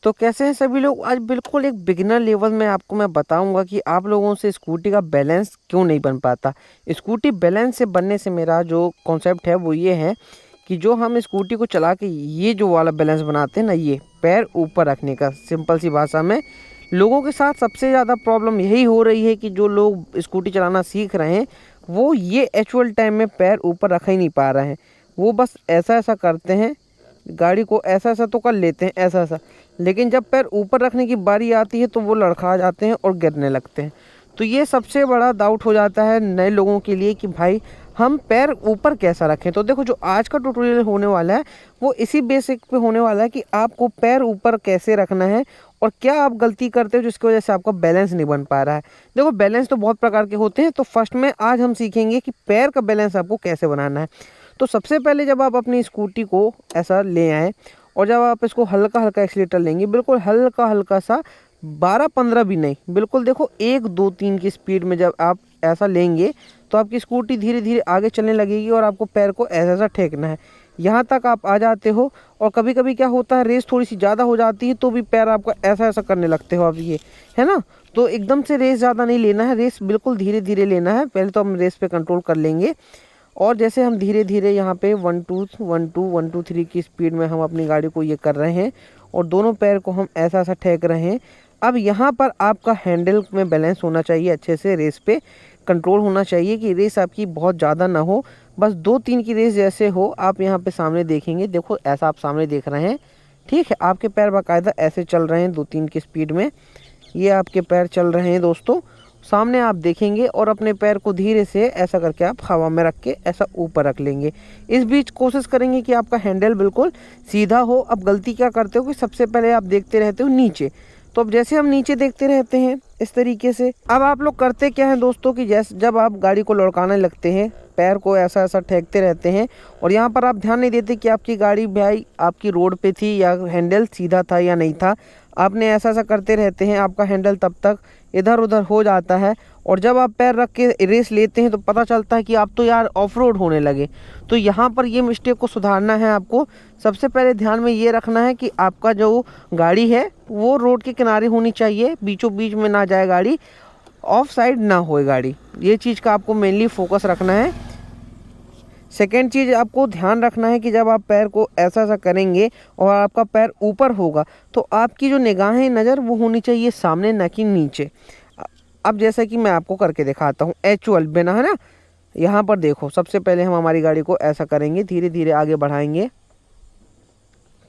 तो कैसे हैं सभी लोग। आज बिल्कुल एक बिगिनर लेवल में आपको मैं बताऊंगा कि आप लोगों से स्कूटी का बैलेंस क्यों नहीं बन पाता। स्कूटी बैलेंस से बनने से मेरा जो कॉन्सेप्ट है वो ये है कि जो हम स्कूटी को चला के ये जो वाला बैलेंस बनाते हैं ना, ये पैर ऊपर रखने का, सिंपल सी भाषा में लोगों के साथ सबसे ज़्यादा प्रॉब्लम यही हो रही है कि जो लोग स्कूटी चलाना सीख रहे हैं वो ये एक्चुअल टाइम में पैर ऊपर रख ही नहीं पा रहे हैं। वो बस ऐसा ऐसा करते हैं, गाड़ी को ऐसा ऐसा तो कर लेते हैं, ऐसा ऐसा, लेकिन जब पैर ऊपर रखने की बारी आती है तो वो लड़खड़ा जाते हैं और गिरने लगते हैं। तो ये सबसे बड़ा डाउट हो जाता है नए लोगों के लिए कि भाई हम पैर ऊपर कैसा रखें। तो देखो, जो आज का ट्यूटोरियल होने वाला है वो इसी बेसिक पे होने वाला है कि आपको पैर ऊपर कैसे रखना है और क्या आप गलती करते हो जिसकी वजह से आपका बैलेंस नहीं बन पा रहा है। देखो, बैलेंस तो बहुत प्रकार के होते हैं, तो फर्स्ट में आज हम सीखेंगे कि पैर का बैलेंस आपको कैसे बनाना है। तो सबसे पहले जब आप अपनी स्कूटी को ऐसा ले आएँ और जब आप इसको हल्का हल्का एक्सीलेटर लेंगे, बिल्कुल हल्का हल्का सा, 12-15 भी नहीं, बिल्कुल देखो 1-2-3 की स्पीड में जब आप ऐसा लेंगे तो आपकी स्कूटी धीरे धीरे आगे चलने लगेगी और आपको पैर को ऐसा ऐसा ठेकना है। यहाँ तक आप आ जाते हो और कभी कभी क्या होता है, रेस थोड़ी सी ज़्यादा हो जाती है तो भी पैर आपका ऐसा ऐसा करने लगते हो आप, ये है ना। तो एकदम से रेस ज़्यादा नहीं लेना है, रेस बिल्कुल धीरे धीरे लेना है। पहले तो हम रेस पे कंट्रोल कर लेंगे और जैसे हम धीरे धीरे यहाँ पे 1-2 की स्पीड में हम अपनी गाड़ी को ये कर रहे हैं और दोनों पैर को हम ऐसा ऐसा ठेक रहे हैं। अब यहाँ पर आपका हैंडल में बैलेंस होना चाहिए, अच्छे से रेस पे कंट्रोल होना चाहिए कि रेस आपकी बहुत ज़्यादा ना हो, बस 2-3 की रेस जैसे हो। आप यहाँ पे सामने देखेंगे, देखो ऐसा आप सामने देख रहे हैं, ठीक है। आपके पैर बाकायदा ऐसे चल रहे हैं 2-3 की स्पीड में, ये आपके पैर चल रहे हैं दोस्तों। सामने आप देखेंगे और अपने पैर को धीरे से ऐसा करके आप हवा में रख के ऐसा ऊपर रख लेंगे। इस बीच कोशिश करेंगे कि आपका हैंडल बिल्कुल सीधा हो। अब गलती क्या करते हो कि सबसे पहले आप देखते रहते हो नीचे, तो अब जैसे हम नीचे देखते रहते हैं इस तरीके से, अब आप लोग करते क्या है दोस्तों कि जैसे जब आप गाड़ी को लुढ़काने लगते हैं पैर को ऐसा ऐसा ठेकते रहते हैं और यहाँ पर आप ध्यान नहीं देते कि आपकी गाड़ी भाई आपकी रोड पे थी या हैंडल सीधा था या नहीं था। आपने ऐसा ऐसा करते रहते हैं, आपका हैंडल तब तक इधर उधर हो जाता है और जब आप पैर रख के रेस लेते हैं तो पता चलता है कि आप तो यार ऑफ रोड होने लगे। तो यहाँ पर ये मिस्टेक को सुधारना है आपको। सबसे पहले ध्यान में ये रखना है कि आपका जो गाड़ी है वो रोड के किनारे होनी चाहिए, बीचों बीच में ना जाए गाड़ी, ऑफ साइड ना होए गाड़ी। ये चीज़ का आपको मेनली फोकस रखना है। सेकेंड चीज़ आपको ध्यान रखना है कि जब आप पैर को ऐसा ऐसा करेंगे और आपका पैर ऊपर होगा तो आपकी जो निगाहें, नज़र वो होनी चाहिए सामने, ना कि नीचे। अब जैसा कि मैं आपको करके दिखाता हूँ एक्चुअल बिना, है ना। यहाँ पर देखो, सबसे पहले हम हमारी गाड़ी को ऐसा करेंगे, धीरे धीरे आगे बढ़ाएंगे,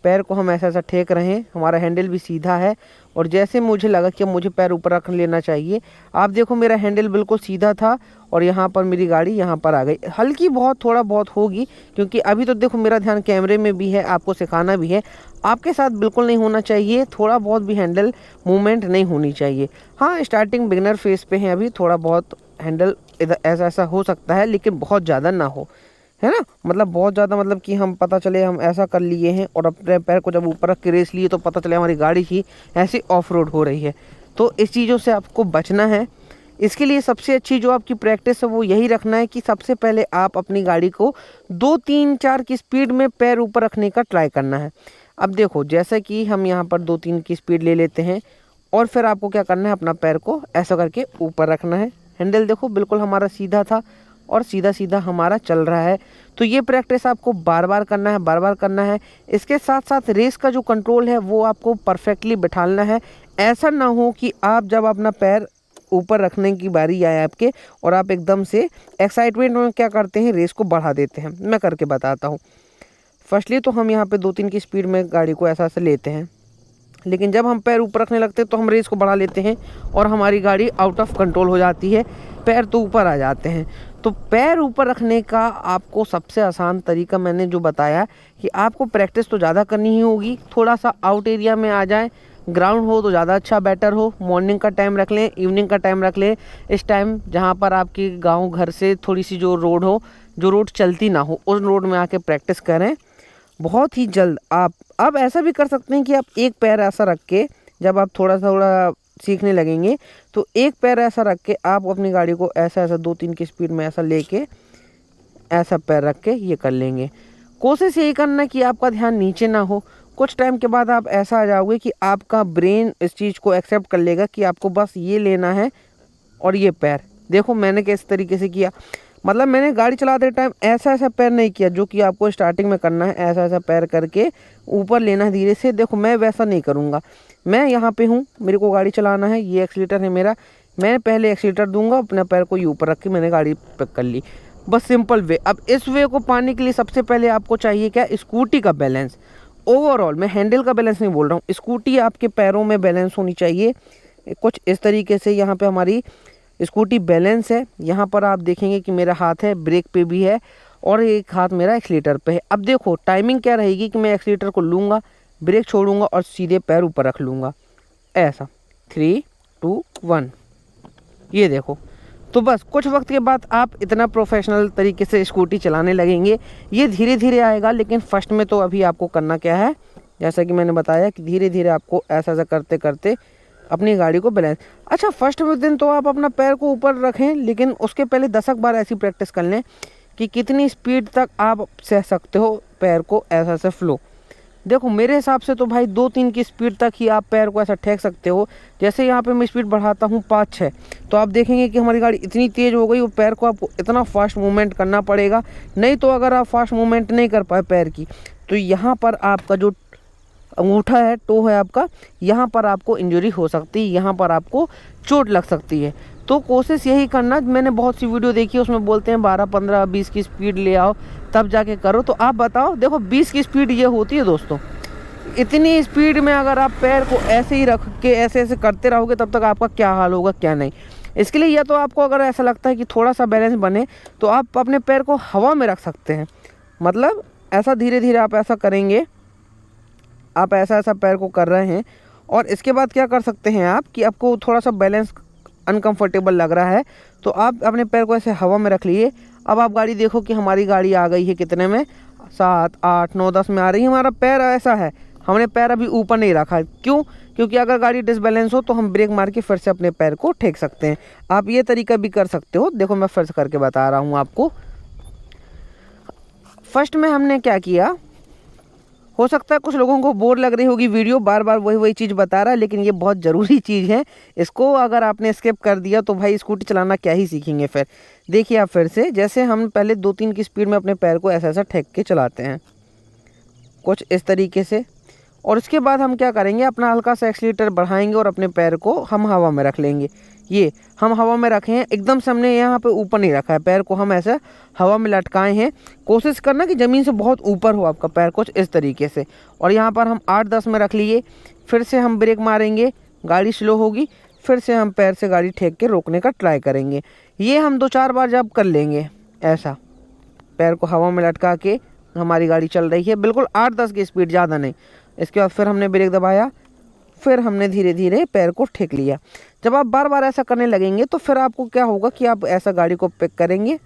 पैर को हम ऐसा ऐसा ठेक रहे हैं, हमारा हैंडल भी सीधा है और जैसे मुझे लगा कि मुझे पैर ऊपर रख लेना चाहिए, आप देखो मेरा हैंडल बिल्कुल सीधा था और यहाँ पर मेरी गाड़ी यहाँ पर आ गई। हल्की बहुत, थोड़ा बहुत होगी क्योंकि अभी तो देखो मेरा ध्यान कैमरे में भी है, आपको सिखाना भी है। आपके साथ बिल्कुल नहीं होना चाहिए, थोड़ा बहुत भी हैंडल मूवमेंट नहीं होनी चाहिए। हाँ, स्टार्टिंग बिगिनर फेस पे है अभी, थोड़ा बहुत हैंडल इधर ऐसा ऐसा हो सकता है लेकिन बहुत ज़्यादा ना हो, है ना। मतलब बहुत ज़्यादा, मतलब कि हम पता चले हम ऐसा कर लिए हैं और अपने पैर को जब ऊपर रख के रेस लिए तो पता चले हमारी गाड़ी ही ऐसी ऑफ रोड हो रही है। तो इस चीज़ों से आपको बचना है। इसके लिए सबसे अच्छी जो आपकी प्रैक्टिस है वो यही रखना है कि सबसे पहले आप अपनी गाड़ी को 2-3-4 की स्पीड में पैर ऊपर रखने का ट्राई करना है। अब देखो, जैसा कि हम यहाँ पर 2-3 की स्पीड ले लेते हैं और फिर आपको क्या करना है, अपना पैर को ऐसा करके ऊपर रखना है। हैंडल देखो बिल्कुल हमारा सीधा था और सीधा सीधा हमारा चल रहा है। तो ये प्रैक्टिस आपको बार बार करना है, बार बार करना है। इसके साथ साथ रेस का जो कंट्रोल है वो आपको परफेक्टली बिठाना है। ऐसा ना हो कि आप जब अपना पैर ऊपर रखने की बारी आए आपके और आप एकदम से एक्साइटमेंट में क्या करते हैं, रेस को बढ़ा देते हैं। मैं करके बताता हूँ। फर्स्टली तो हम यहाँ पे 2-3 की स्पीड में गाड़ी को ऐसा ऐसा लेते हैं, लेकिन जब हम पैर ऊपर रखने लगते हैं तो हम रेस को बढ़ा लेते हैं और हमारी गाड़ी आउट ऑफ कंट्रोल हो जाती है, पैर तो ऊपर आ जाते हैं। तो पैर ऊपर रखने का आपको सबसे आसान तरीका मैंने जो बताया कि आपको प्रैक्टिस तो ज़्यादा करनी ही होगी। थोड़ा सा आउट एरिया में आ जाए, ग्राउंड हो तो ज़्यादा अच्छा, बेटर हो। मॉर्निंग का टाइम रख लें, इवनिंग का टाइम रख लें, इस टाइम जहाँ पर आपकी गाँव घर से थोड़ी सी जो रोड हो, जो रोड चलती ना हो, उस रोड में आके प्रैक्टिस करें। बहुत ही जल्द आप अब ऐसा भी कर सकते हैं कि आप एक पैर ऐसा रख के, जब आप थोड़ा थोड़ा सीखने लगेंगे तो एक पैर ऐसा रख के आप अपनी गाड़ी को ऐसा ऐसा 2-3 की स्पीड में ऐसा लेके ऐसा पैर रख के ये कर लेंगे। कोशिश यही करना कि आपका ध्यान नीचे ना हो, कुछ टाइम के बाद आप ऐसा आ जाओगे कि आपका ब्रेन इस चीज़ को एक्सेप्ट कर लेगा कि आपको बस ये लेना है और ये पैर। देखो मैंने किस तरीके से किया, मतलब मैंने गाड़ी चलाते टाइम ऐसा ऐसा पैर नहीं किया जो कि आपको स्टार्टिंग में करना है, ऐसा ऐसा पैर करके ऊपर लेना है धीरे से। देखो मैं वैसा नहीं करूँगा, मैं यहाँ पे हूँ, मेरे को गाड़ी चलाना है, ये एक्सीलेटर है मेरा, मैं पहले एक्सीलेटर दूंगा, अपने पैर को ये ऊपर रख के मैंने गाड़ी पिक कर ली, बस सिंपल वे। अब इस वे को पाने के लिए सबसे पहले आपको चाहिए क्या, स्कूटी का बैलेंस। ओवरऑल मैं हैंडल का बैलेंस नहीं बोल रहा हूँ, स्कूटी आपके पैरों में बैलेंस होनी चाहिए कुछ इस तरीके से। यहाँ पे हमारी स्कूटी बैलेंस है, यहाँ पर आप देखेंगे कि मेरा हाथ है ब्रेक पे भी है और एक हाथ मेरा एक्सीलेटर पे है। अब देखो टाइमिंग क्या रहेगी कि मैं एक्सीलेटर को लूँगा, ब्रेक छोड़ूंगा और सीधे पैर ऊपर रख लूँगा, ऐसा 3 2 1, ये देखो। तो बस कुछ वक्त के बाद आप इतना प्रोफेशनल तरीके से स्कूटी चलाने लगेंगे। ये धीरे धीरे आएगा, लेकिन फर्स्ट में तो अभी आपको करना क्या है, जैसा कि मैंने बताया कि धीरे धीरे आपको ऐसा ऐसा करते करते अपनी गाड़ी को बैलेंस। अच्छा फर्स्ट दिन तो आप अपना पैर को ऊपर रखें, लेकिन उसके पहले 10 बार ऐसी प्रैक्टिस कर लें कि कितनी स्पीड तक आप सह सकते हो पैर को ऐसा ऐसा फ्लो। देखो मेरे हिसाब से तो भाई 2-3 की स्पीड तक ही आप पैर को ऐसा ठेक सकते हो। जैसे यहाँ पे मैं स्पीड बढ़ाता हूँ 5-6, तो आप देखेंगे कि हमारी गाड़ी इतनी तेज़ हो गई, वो पैर को आपको इतना फास्ट मूवमेंट करना पड़ेगा। नहीं तो अगर आप फास्ट मूवमेंट नहीं कर पाए पैर की, तो यहाँ पर आपका जो अंगूठा है, टो है आपका, यहाँ पर आपको इंजरी हो सकती है, यहाँ पर आपको चोट लग सकती है। तो कोशिश यही करना, मैंने बहुत सी वीडियो देखी है उसमें बोलते हैं 12 15 20 की स्पीड ले आओ तब जाके करो। तो आप बताओ, देखो 20 की स्पीड ये होती है दोस्तों। इतनी स्पीड में अगर आप पैर को ऐसे ही रख के ऐसे ऐसे करते रहोगे तब तक आपका क्या हाल होगा क्या नहीं। इसके लिए या तो आपको अगर ऐसा लगता है कि थोड़ा सा बैलेंस बने तो आप अपने पैर को हवा में रख सकते हैं, मतलब ऐसा धीरे धीरे आप ऐसा करेंगे, आप ऐसा ऐसा पैर को कर रहे हैं। और इसके बाद क्या कर सकते हैं आप कि आपको थोड़ा सा बैलेंस अनकंफर्टेबल लग रहा है तो आप अपने पैर को ऐसे हवा में रख लिए। अब आप गाड़ी देखो कि हमारी गाड़ी आ गई है कितने में, 7 8 9 10 में आ रही है। हमारा पैर ऐसा है, हमने पैर अभी ऊपर नहीं रखा, क्यों, क्योंकि अगर गाड़ी डिसबैलेंस हो तो हम ब्रेक मार के फिर से अपने पैर को ठेक सकते हैं। आप ये तरीका भी कर सकते हो। देखो मैं फिर से करके बता रहा हूँ आपको। फर्स्ट में हमने क्या किया, हो सकता है कुछ लोगों को बोर लग रही होगी वीडियो, बार बार वही वही चीज़ बता रहा है, लेकिन ये बहुत ज़रूरी चीज़ है। इसको अगर आपने स्किप कर दिया तो भाई स्कूटी चलाना क्या ही सीखेंगे फिर। देखिए आप फिर से, जैसे हम पहले 2-3 की स्पीड में अपने पैर को ऐसा ऐसा ठेक के चलाते हैं कुछ इस तरीके से। और उसके बाद हम क्या करेंगे, अपना हल्का सा एक्सीलेटर बढ़ाएंगे और अपने पैर को हम हवा में रख लेंगे। ये हम हवा में रखे हैं, एकदम से हमने यहाँ पे ऊपर नहीं रखा है, पैर को हम ऐसे हवा में लटकाए हैं। कोशिश करना कि ज़मीन से बहुत ऊपर हो आपका पैर, कुछ इस तरीके से। और यहाँ पर हम 8-10 में रख लिए। फिर से हम ब्रेक मारेंगे, गाड़ी स्लो होगी, फिर से हम पैर से गाड़ी ठेक के रोकने का ट्राई करेंगे। ये हम 2-4 बार जब कर लेंगे ऐसा, पैर को हवा में लटका के हमारी गाड़ी चल रही है बिल्कुल 8-10 की स्पीड, ज़्यादा नहीं। इसके बाद फिर हमने ब्रेक दबाया, फिर हमने धीरे धीरे पैर को ठेक लिया। जब आप बार बार ऐसा करने लगेंगे तो फिर आपको क्या होगा कि आप ऐसा गाड़ी को पिक करेंगे,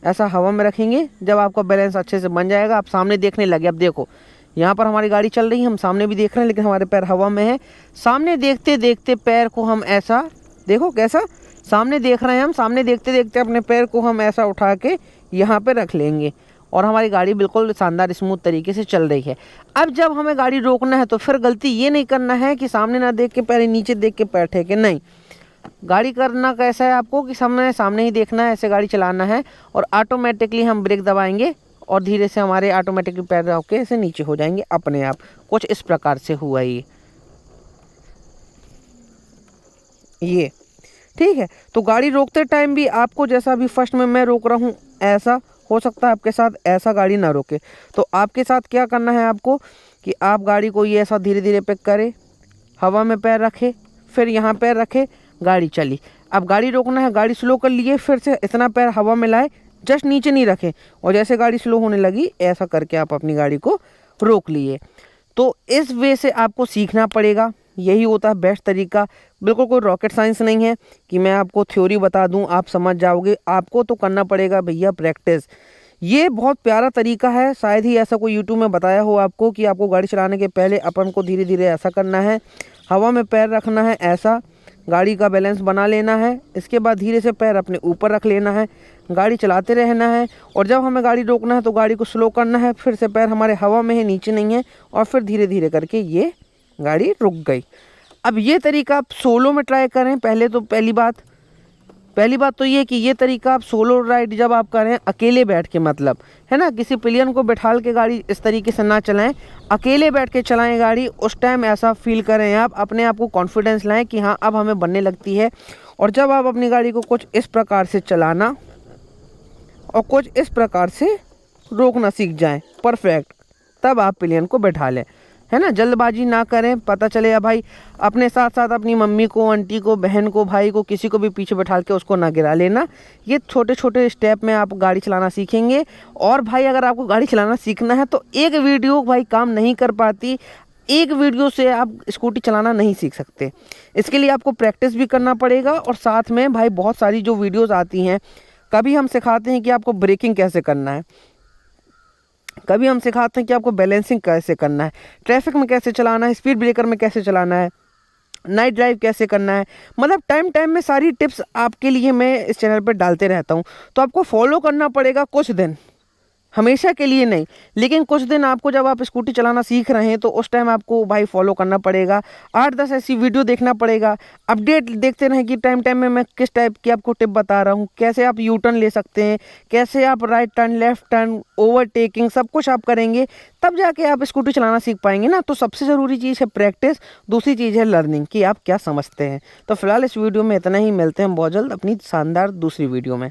ऐसा हवा में रखेंगे। जब आपका बैलेंस अच्छे से बन जाएगा, आप सामने देखने लगे। अब देखो यहाँ पर हमारी गाड़ी चल रही है, हम सामने भी देख रहे हैं, लेकिन हमारे पैर हवा में है। सामने देखते देखते पैर को हम ऐसा, देखो कैसा सामने देख रहे हैं हम, सामने देखते देखते अपने पैर को हम ऐसा उठा के यहाँ पर रख लेंगे और हमारी गाड़ी बिल्कुल शानदार स्मूथ तरीके से चल रही है। अब जब हमें गाड़ी रोकना है तो फिर गलती ये नहीं करना है कि सामने ना देख के पैर, नीचे देख के पैर ठेके, नहीं। गाड़ी करना कैसा है आपको कि सामने ही देखना है, ऐसे गाड़ी चलाना है और ऑटोमेटिकली हम ब्रेक दबाएंगे और धीरे से हमारे ऑटोमेटिकली पैर रोक के ऐसे नीचे हो जाएंगे अपने आप। कुछ इस प्रकार से हुआ ये ठीक है। तो गाड़ी रोकते टाइम भी आपको, जैसा अभी फर्स्ट में मैं रोक रहा हूँ, ऐसा हो सकता है आपके साथ ऐसा गाड़ी ना रोके। तो आपके साथ क्या करना है आपको कि आप गाड़ी को ये ऐसा धीरे धीरे पिक करें, हवा में पैर रखे, फिर यहाँ पैर रखे, गाड़ी चली। अब गाड़ी रोकना है, गाड़ी स्लो कर लिए, फिर से इतना पैर हवा में लाए, जस्ट नीचे नहीं रखें, और जैसे गाड़ी स्लो होने लगी ऐसा करके आप अपनी गाड़ी को रोक लिए। तो इस वे से आपको सीखना पड़ेगा, यही होता है बेस्ट तरीका। बिल्कुल कोई रॉकेट साइंस नहीं है कि मैं आपको थ्योरी बता दूं आप समझ जाओगे, आपको तो करना पड़ेगा भैया प्रैक्टिस। ये बहुत प्यारा तरीका है, शायद ही ऐसा कोई यूट्यूब में बताया हो आपको कि आपको गाड़ी चलाने के पहले अपन को धीरे धीरे ऐसा करना है, हवा में पैर रखना है ऐसा, गाड़ी का बैलेंस बना लेना है। इसके बाद धीरे से पैर अपने ऊपर रख लेना है, गाड़ी चलाते रहना है। और जब हमें गाड़ी रोकना है तो गाड़ी को स्लो करना है, फिर से पैर हमारे हवा में है, नीचे नहीं है, और फिर धीरे धीरे करके ये गाड़ी रुक गई। अब ये तरीका आप सोलो में ट्राई करें। पहली बात तो ये कि ये तरीका आप सोलो राइड जब आप करें अकेले बैठ के, मतलब है ना, किसी पिलियन को बैठाल के गाड़ी इस तरीके से ना चलाएं, अकेले बैठ के चलाएं गाड़ी। उस टाइम ऐसा फील करें, आप अपने आप को कॉन्फिडेंस लाएं कि हाँ अब हमें बनने लगती है। और जब आप अपनी गाड़ी को कुछ इस प्रकार से चलाना और कुछ इस प्रकार से रोकना सीख जाएं परफेक्ट, तब आप पिलियन को बैठा लें, है ना। जल्दबाजी ना करें, पता चले या भाई अपने साथ साथ अपनी मम्मी को, आंटी को, बहन को, भाई को, किसी को भी पीछे बैठा के उसको ना गिरा लेना। ये छोटे छोटे स्टेप में आप गाड़ी चलाना सीखेंगे। और भाई अगर आपको गाड़ी चलाना सीखना है तो एक वीडियो भाई काम नहीं कर पाती, एक वीडियो से आप स्कूटी चलाना नहीं सीख सकते। इसके लिए आपको प्रैक्टिस भी करना पड़ेगा। और साथ में भाई बहुत सारी जो वीडियोज़ आती हैं, कभी हम सिखाते हैं कि आपको ब्रेकिंग कैसे करना है, कभी हम सिखाते हैं कि आपको बैलेंसिंग कैसे करना है, ट्रैफिक में कैसे चलाना है, स्पीड ब्रेकर में कैसे चलाना है, नाइट ड्राइव कैसे करना है। मतलब टाइम टाइम में सारी टिप्स आपके लिए मैं इस चैनल पर डालते रहता हूँ। तो आपको फॉलो करना पड़ेगा कुछ दिन, हमेशा के लिए नहीं, लेकिन कुछ दिन आपको, जब आप स्कूटी चलाना सीख रहे हैं तो उस टाइम आपको भाई फॉलो करना पड़ेगा। 8-10 ऐसी वीडियो देखना पड़ेगा, अपडेट देखते रहें कि टाइम टाइम में मैं किस टाइप की आपको टिप बता रहा हूँ, कैसे आप यू टर्न ले सकते हैं, कैसे आप right turn, left turn, overtaking, सब कुछ आप करेंगे तब जाके आप स्कूटी चलाना सीख पाएंगे ना। तो सबसे ज़रूरी चीज़ है प्रैक्टिस, दूसरी चीज़ है लर्निंग, कि आप क्या समझते हैं। तो फिलहाल इस वीडियो में इतना ही, मिलते हैं बहुत जल्द अपनी शानदार दूसरी वीडियो में।